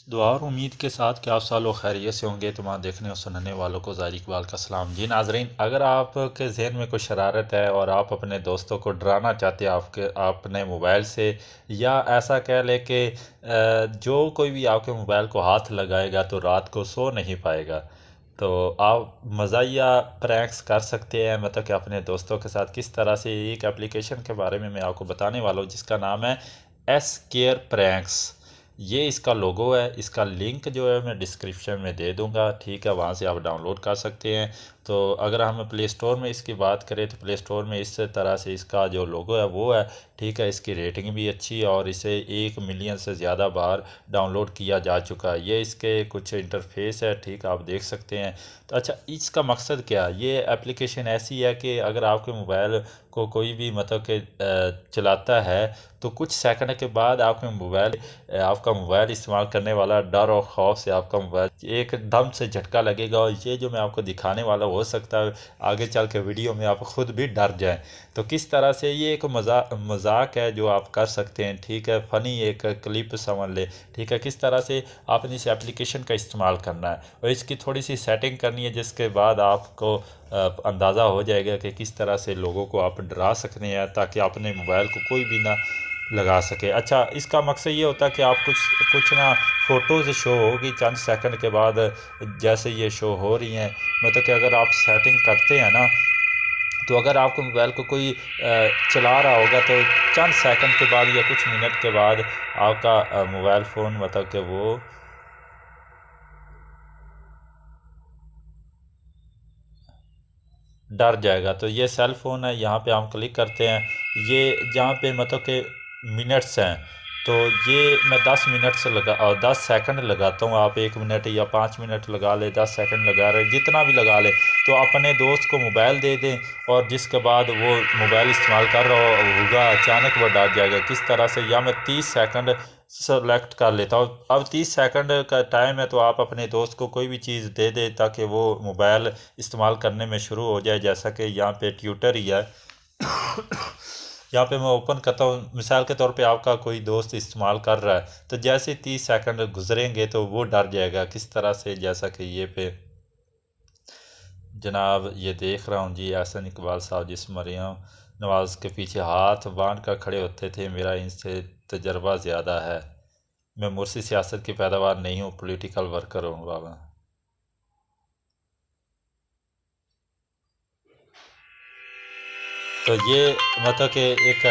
दुआ और उम्मीद के साथ कि आप सालों खैरियत से होंगे। तमाम देखने और सुनने वालों को ज़ाहिर इकबाल का सलाम। जी नाज़रीन, अगर आपके जहन में कोई शरारत है और आप अपने दोस्तों को डराना चाहते हैं अपने मोबाइल से, या ऐसा कह लें कि जो कोई भी आपके मोबाइल को हाथ लगाएगा तो रात को सो नहीं पाएगा, तो आप मज़ाहिया प्रैंक्स कर सकते हैं। मतलब कि अपने दोस्तों के साथ किस तरह से, एक एप्लीकेशन के बारे में मैं आपको बताने वाला हूँ जिसका नाम है एस केयर प्रैंक्स। ये इसका लोगो है। इसका लिंक जो है मैं डिस्क्रिप्शन में दे दूंगा, ठीक है, वहाँ से आप डाउनलोड कर सकते हैं। तो अगर हम प्ले स्टोर में इसकी बात करें तो प्ले स्टोर में इस तरह से इसका जो लोगो है वो है, ठीक है। इसकी रेटिंग भी अच्छी है और इसे 1 मिलियन से ज़्यादा बार डाउनलोड किया जा चुका है। ये इसके कुछ इंटरफेस है, ठीक है, आप देख सकते हैं। तो अच्छा, इसका मकसद क्या है? ये एप्लीकेशन ऐसी है कि अगर आपके मोबाइल को कोई भी मतलब कि चलाता है तो कुछ सेकंड के बाद आपका मोबाइल इस्तेमाल करने वाला डर और खौफ से आपका मोबाइल एकदम से झटका लगेगा। और ये जो मैं आपको दिखाने वाला हो सकता है आगे चल के वीडियो में आप खुद भी डर जाएं। तो किस तरह से ये एक मजाक है जो आप कर सकते हैं, ठीक है, फ़नी एक क्लिप समझ ले, ठीक है। किस तरह से आपने इस एप्लीकेशन का इस्तेमाल करना है और इसकी थोड़ी सी सेटिंग करनी है, जिसके बाद आपको अंदाज़ा हो जाएगा कि किस तरह से लोगों को आप डरा सकते हैं ताकि अपने मोबाइल को कोई भी ना लगा सके। अच्छा, इसका मकसद ये होता है कि आप कुछ ना फ़ोटोज़ शो होगी चंद सेकंड के बाद, जैसे ये शो हो रही हैं। मतलब कि अगर आप सेटिंग करते हैं ना, तो अगर आपको मोबाइल को कोई चला रहा होगा तो चंद सेकंड के बाद या कुछ मिनट के बाद आपका मोबाइल फ़ोन मतलब कि वो डर जाएगा। तो ये सेल फ़ोन है, यहाँ पे हम क्लिक करते हैं। ये जहाँ पे मतलब कि मिनट्स हैं, तो ये मैं 10 मिनट से 10 सेकंड लगाता हूँ। आप 1 मिनट या 5 मिनट लगा ले, 10 सेकंड लगा रहे, जितना भी लगा ले। तो अपने दोस्त को मोबाइल दे दें और जिसके बाद वो मोबाइल इस्तेमाल कर रहा होगा, अचानक वो डर जाएगा। किस तरह से, या मैं 30 सेकंड सेलेक्ट कर लेता हूँ। अब 30 सेकंड का टाइम है तो आप अपने दोस्त को कोई भी चीज़ दे दे ताकि वो मोबाइल इस्तेमाल करने में शुरू हो जाए। जैसा कि यहाँ पे ट्यूटर ही है, यहाँ पे मैं ओपन करता हूँ। मिसाल के तौर पे आपका कोई दोस्त इस्तेमाल कर रहा है, तो जैसे 30 सेकंड गुजरेंगे तो वो डर जाएगा। किस तरह से, जैसा कि ये पे जनाब ये देख रहा हूँ जी, एहसन इकबाल साहब जिस मरियम नवाज़ के पीछे हाथ बांध कर खड़े होते थे, मेरा इनसे तजर्बा ज़्यादा है, मैं मुर्सी सियासत की पैदावार नहीं हूँ, पॉलिटिकल वर्कर हूँ बाबा। तो ये मतलब कि एक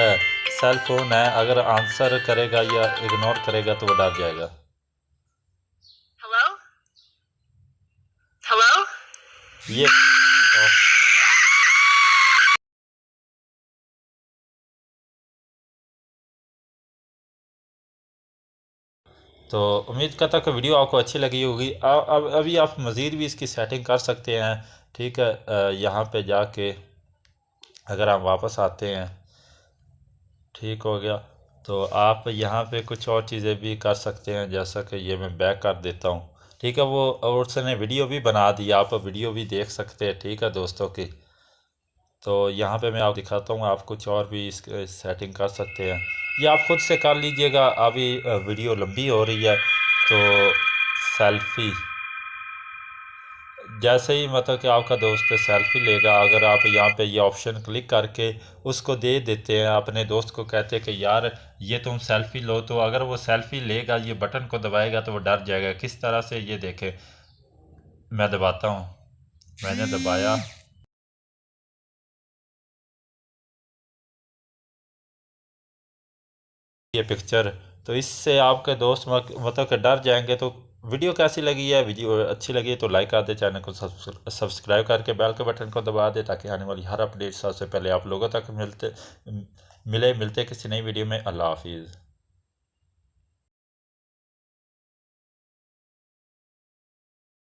सेल फोन है, अगर आंसर करेगा या इग्नोर करेगा तो वो डर जाएगा। हेलो हेलो ये तो उम्मीद करता हूँ कि वीडियो आपको अच्छी लगी होगी। अब अभी आप मज़ीद भी इसकी सेटिंग कर सकते हैं, ठीक है। यहाँ पे जाके अगर आप वापस आते हैं, ठीक हो गया, तो आप यहाँ पे कुछ और चीज़ें भी कर सकते हैं। जैसा कि ये मैं बैक कर देता हूँ, ठीक है। वो और उसने वीडियो भी बना दी, आप वीडियो भी देख सकते हैं, ठीक है दोस्तों की। तो यहाँ पे मैं आपको दिखाता हूँ, आप कुछ और भी इस सेटिंग कर सकते हैं, ये आप खुद से कर लीजिएगा। अभी वीडियो लंबी हो रही है। तो सेल्फ़ी, जैसे ही मतलब कि आपका दोस्त सेल्फ़ी लेगा, अगर आप यहाँ पे ये ऑप्शन क्लिक करके उसको दे देते हैं, अपने दोस्त को कहते हैं कि यार ये तुम सेल्फ़ी लो, तो अगर वो सेल्फ़ी लेगा, ये बटन को दबाएगा तो वो डर जाएगा। किस तरह से, ये देखें, मैं दबाता हूँ, मैंने दबाया, ये पिक्चर। तो इससे आपके दोस्त मतलब कि डर जाएंगे। तो वीडियो कैसी लगी है? वीडियो अच्छी लगी है तो लाइक कर दे, चैनल को सब्सक्राइब करके बेल के बटन को दबा दे ताकि आने वाली हर अपडेट सबसे पहले आप लोगों तक मिलते किसी नई वीडियो में। अल्लाह हाफिज़।